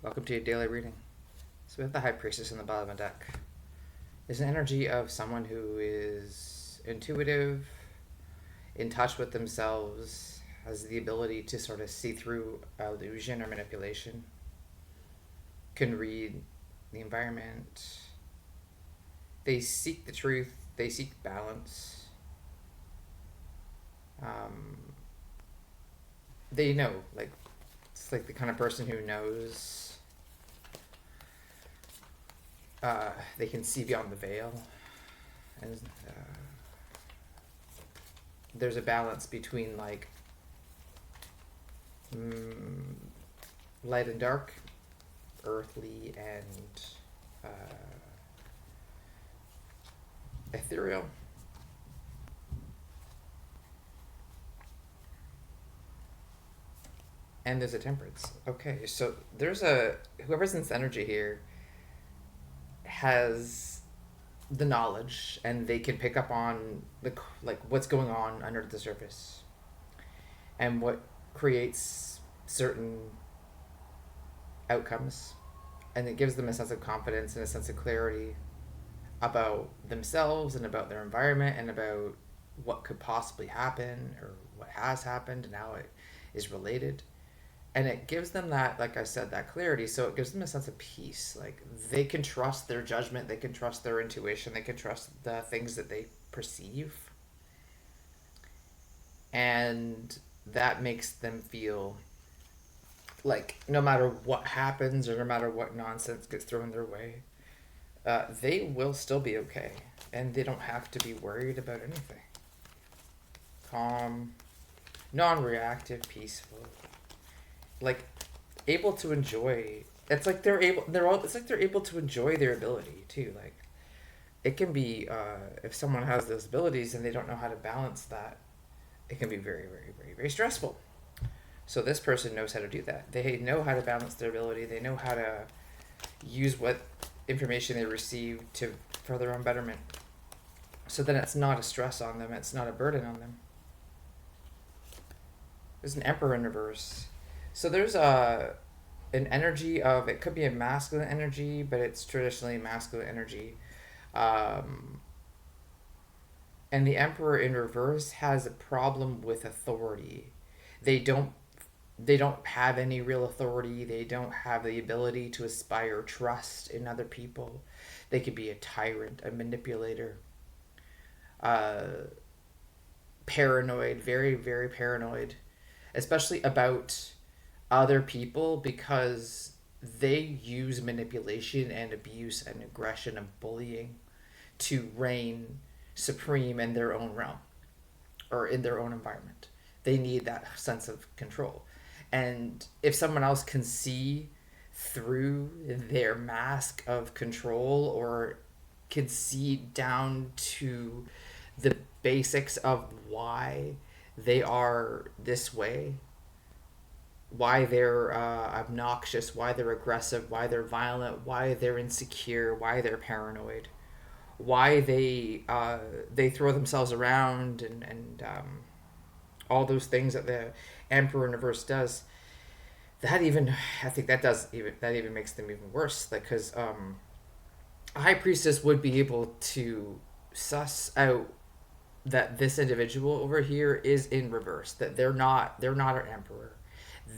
Welcome to your daily reading. So we have the High Priestess in the bottom of the deck. There's an energy of someone who is intuitive, in touch with themselves, has the ability to sort of see through illusion or manipulation, can read the environment. They seek the truth, they seek balance. Um, they know, like, it's like the kind of person who knows they can see beyond the veil. And there's a balance between, like, light and dark, earthly and ethereal. And there's a temperance. Okay, so there's a whoever's in this energy here has the knowledge, and they can pick up on the like what's going on under the surface, and what creates certain outcomes, and it gives them a sense of confidence and a sense of clarity about themselves and about their environment and about what could possibly happen or what has happened and how it is related. And it gives them that, like I said, that clarity. So it gives them a sense of peace. Like, they can trust their judgment, they can trust their intuition, they can trust the things that they perceive, and that makes them feel like no matter what happens or no matter what nonsense gets thrown their way, they will still be okay, and they don't have to be worried about anything. Calm, non-reactive, peaceful, like able to enjoy. It's like they're able. They're all. It's like they're able to enjoy their ability too. Like, it can be if someone has those abilities and they don't know how to balance that, it can be very, very, very, very stressful. So this person knows how to do that. They know how to balance their ability. They know how to use what information they receive to for their own betterment. So then it's not a stress on them. It's not a burden on them. There's an emperor in reverse. So there's an energy of, it could be a masculine energy, but it's traditionally masculine energy. Um, and the emperor in reverse has a problem with authority. They don't they don't have any real authority. They don't have the ability to inspire trust in other people. They could be a tyrant, a manipulator, uh, paranoid, very, very paranoid, especially about other people, because they use manipulation and abuse and aggression and bullying to reign supreme in their own realm or in their own environment. They need that sense of control. And if someone else can see through their mask of control, or can see down to the basics of why they are this way, why they're obnoxious, why they're aggressive, why they're violent, why they're insecure, why they're paranoid, why they throw themselves around, and all those things that the Emperor in reverse does. That even, I think that even makes them even worse, because a high priestess would be able to suss out that this individual over here is in reverse, that they're not an emperor.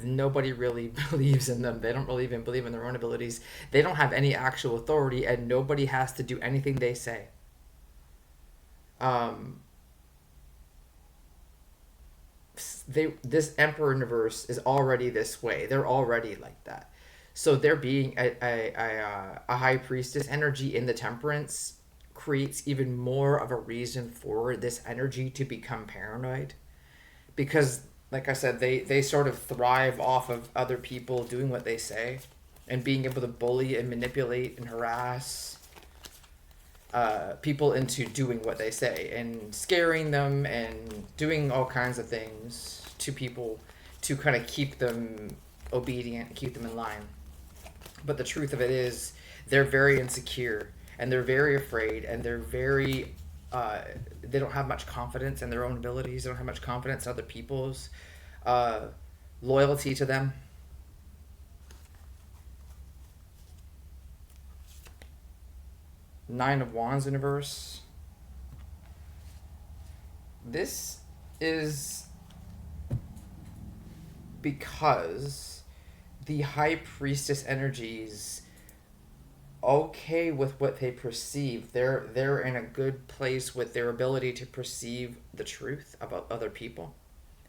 Nobody really believes in them. They don't really even believe in their own abilities. They don't have any actual authority, and nobody has to do anything they say. Um, this emperor universe is already this way. They're already like that. So there being a high priestess energy in the temperance creates even more of a reason for this energy to become paranoid, because, like I said, they sort of thrive off of other people doing what they say, and being able to bully and manipulate and harass people into doing what they say, and scaring them and doing all kinds of things to people to kind of keep them obedient, keep them in line. But the truth of it is, they're very insecure, and they're very afraid, and they're very they don't have much confidence in their own abilities. They don't have much confidence in other people's uh, loyalty to them. Nine of Wands in reverse. This is because the High Priestess energies okay with what they perceive. They're in a good place with their ability to perceive the truth about other people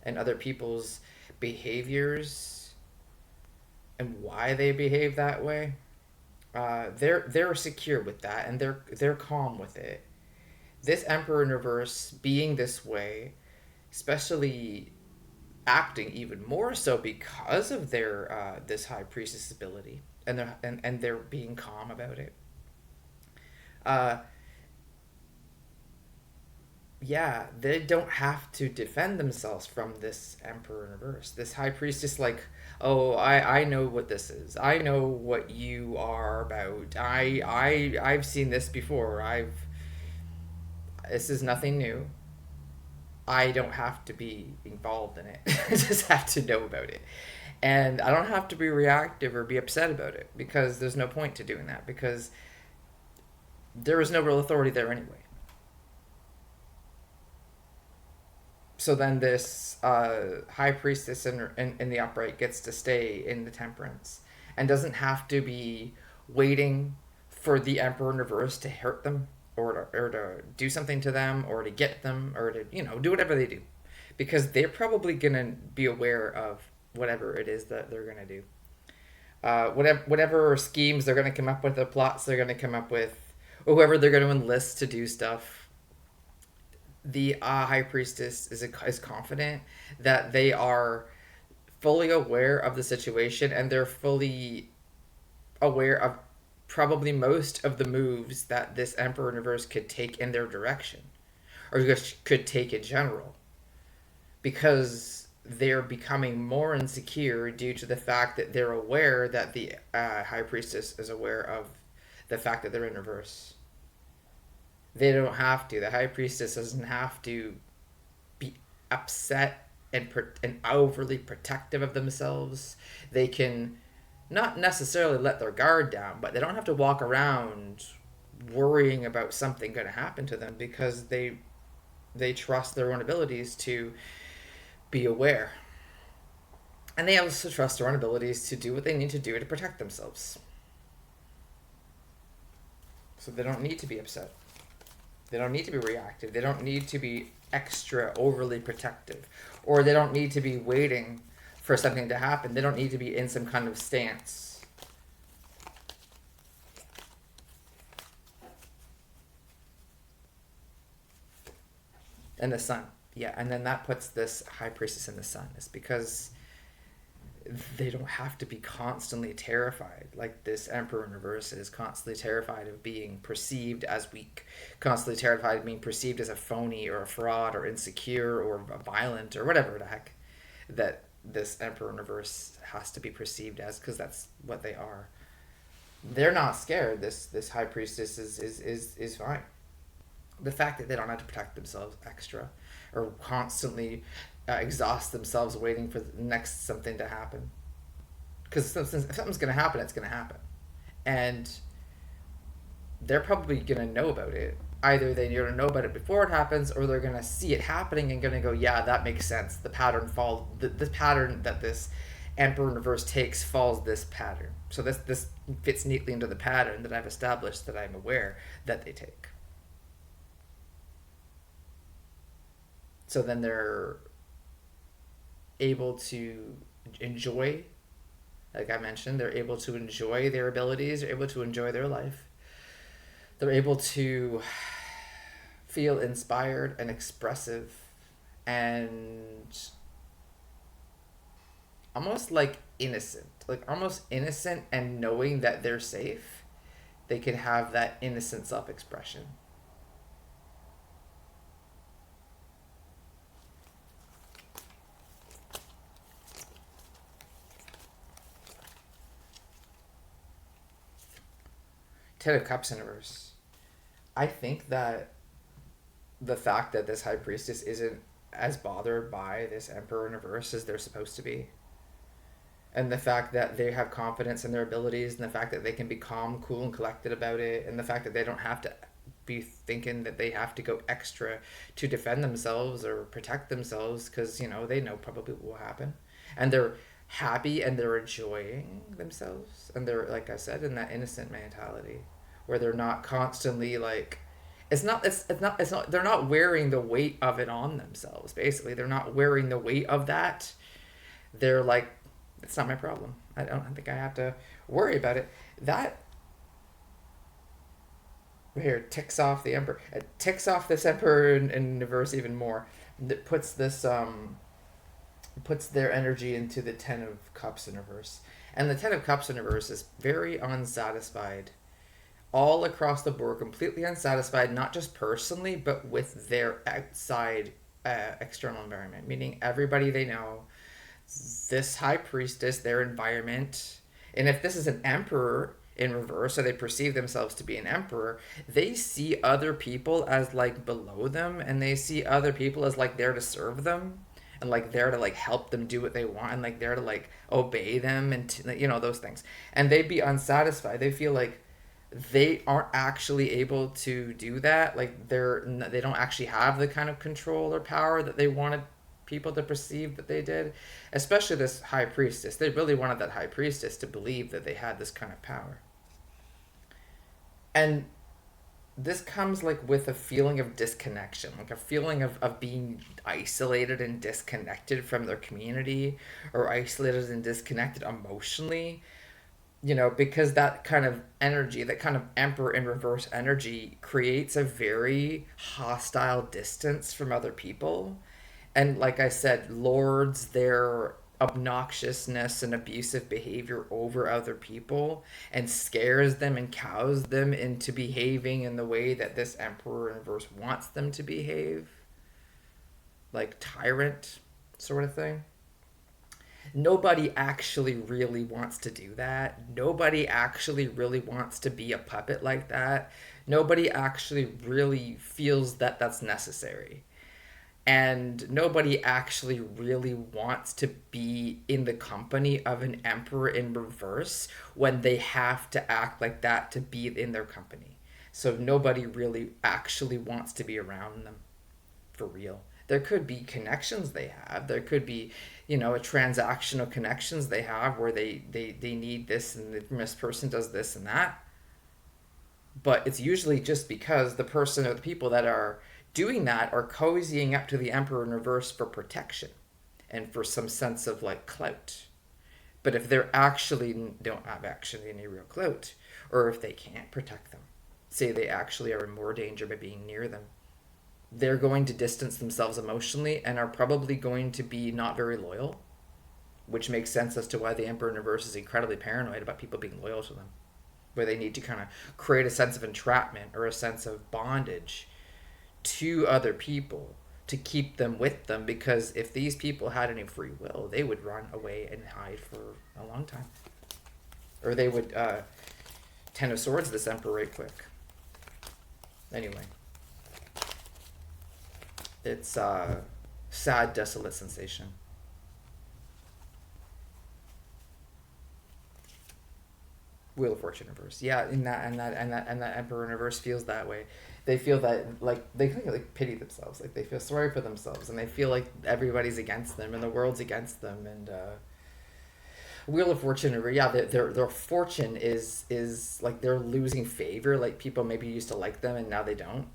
and other people's behaviors and why they behave that way. They're secure with that, and they're calm with it. This Emperor in reverse being this way, especially acting even more so because of their this High Priestess ability, and they're being calm about it. Uh, yeah, they don't have to defend themselves from this Emperor in reverse. This High Priestess, like, oh, I know what this is. I know what you are about. I've seen this before. This is nothing new. I don't have to be involved in it. I just have to know about it. And I don't have to be reactive or be upset about it because there's no point to doing that because there is no real authority there anyway. So then this High Priestess in the upright gets to stay in the temperance and doesn't have to be waiting for the Emperor in reverse to hurt them or to do something to them or to get them or to do whatever they do because they're probably gonna be aware of whatever it is that they're gonna do. Whatever schemes they're gonna come up with, the plots they're gonna come up with, or whoever they're gonna enlist to do stuff. The High Priestess is confident that they are fully aware of the situation and they're fully aware of probably most of the moves that this Emperor in reverse could take in their direction or could take in general because they're becoming more insecure due to the fact that they're aware that the High Priestess is aware of the fact that they're in reverse. They don't have to. The High Priestess doesn't have to be upset and overly protective of themselves. They can not necessarily let their guard down, but they don't have to walk around worrying about something going to happen to them because they trust their own abilities to be aware. And they also trust their own abilities to do what they need to do to protect themselves. So they don't need to be upset. They don't need to be reactive. They don't need to be extra overly protective. Or they don't need to be waiting for something to happen. They don't need to be in some kind of stance. And the sun. Yeah, and then that puts this High Priestess in the sun. It's because they don't have to be constantly terrified. Like this Emperor in reverse is constantly terrified of being perceived as weak, constantly terrified of being perceived as a phony or a fraud or insecure or violent or whatever the heck that this Emperor in reverse has to be perceived as, because that's what they are. They're not scared. This High Priestess is fine. The fact that they don't have to protect themselves extra or constantly exhaust themselves waiting for the next something to happen, because if something's going to happen, it's going to happen, and they're probably going to know about it. Either they're going to know about it before it happens, or they're going to see it happening and going to go, yeah, that makes sense. The pattern that this Emperor in reverse takes follows this pattern, so this fits neatly into the pattern that I've established, that I'm aware that they take. So then they're able to enjoy, like I mentioned, they're able to enjoy their abilities, they're able to enjoy their life, they're able to feel inspired and expressive and almost like innocent and knowing that they're safe. They can have that innocent self-expression. Ten of Cups in reverse. I think that the fact that this High Priestess isn't as bothered by this Emperor in reverse as they're supposed to be, And the fact that they have confidence in their abilities, and the fact that they can be calm, cool, and collected about it, and the fact that they don't have to be thinking that they have to go extra to defend themselves or protect themselves, because they know probably what will happen, and they're happy and they're enjoying themselves, and they're, like I said, in that innocent mentality where they're not constantly like, it's not they're not wearing the weight of it on themselves. Basically, they're not wearing the weight of that. They're like, it's not my problem. I don't think I have to worry about it. That here ticks off the emperor. It ticks off this emperor in the verse even more. That puts their energy into the Ten of Cups in reverse. And the Ten of Cups in reverse is very unsatisfied, all across the board, completely unsatisfied, not just personally, but with their outside external environment, meaning everybody they know, this high priestess, their environment. And if this is an emperor in reverse, or they perceive themselves to be an emperor, they see other people as like below them, and they see other people as like there to serve them, and like there to like help them do what they want, and like there to like obey them, and those things. And they'd be unsatisfied. They feel like they aren't actually able to do that. Like they don't actually have the kind of control or power that they wanted people to perceive that they did. Especially this high priestess, they really wanted that high priestess to believe that they had this kind of power. And this comes like with a feeling of disconnection, like a feeling of being isolated and disconnected from their community, or isolated and disconnected emotionally, because that kind of energy, that kind of emperor in reverse energy, creates a very hostile distance from other people. And like I said, lords their obnoxiousness and abusive behavior over other people, and scares them and cows them into behaving in the way that this emperor in reverse wants them to behave, like tyrant sort of thing. Nobody actually really wants to do that. Nobody actually really wants to be a puppet like that. Nobody actually really feels that that's necessary. And nobody actually really wants to be in the company of an emperor in reverse when they have to act like that to be in their company. So nobody really actually wants to be around them for real. There could be connections they have. There could be, a transactional connections they have where they need this, and this person does this and that. But it's usually just because the person or the people that are doing that are cozying up to the emperor in reverse for protection and for some sense of like clout. But if they're actually don't have actually any real clout, or if they can't protect them, say they actually are in more danger by being near them, they're going to distance themselves emotionally and are probably going to be not very loyal, which makes sense as to why the emperor in reverse is incredibly paranoid about people being loyal to them, where they need to kind of create a sense of entrapment or a sense of bondage to other people to keep them with them, because if these people had any free will, they would run away and hide for a long time, or they would Ten of Swords this emperor right quick. Anyway, it's a sad, desolate sensation. Wheel of Fortune reverse. Yeah, in that and that Emperor in reverse feels that way. They feel that like they kind of like pity themselves, like they feel sorry for themselves, and they feel like everybody's against them and the world's against them. And Wheel of Fortune, yeah, their fortune is like they're losing favor. Like people maybe used to like them and now they don't.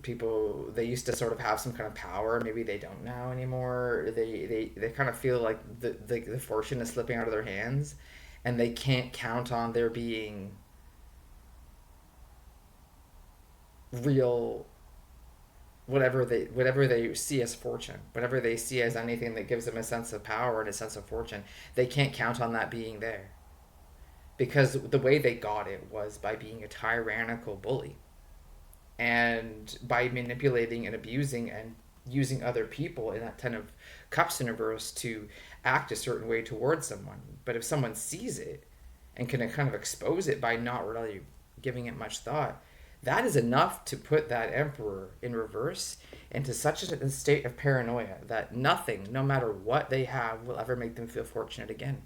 People they used to sort of have some kind of power, maybe they don't now anymore. They kind of feel like the fortune is slipping out of their hands, and they can't count on there being real whatever they see as fortune, whatever they see as anything that gives them a sense of power and a sense of fortune. They can't count on that being there, because the way they got it was by being a tyrannical bully, and by manipulating and abusing and using other people in that Ten of Cups universe to act a certain way towards someone. But if someone sees it and can kind of expose it by not really giving it much thought, that is enough to put that emperor in reverse into such a state of paranoia that nothing, no matter what they have, will ever make them feel fortunate again.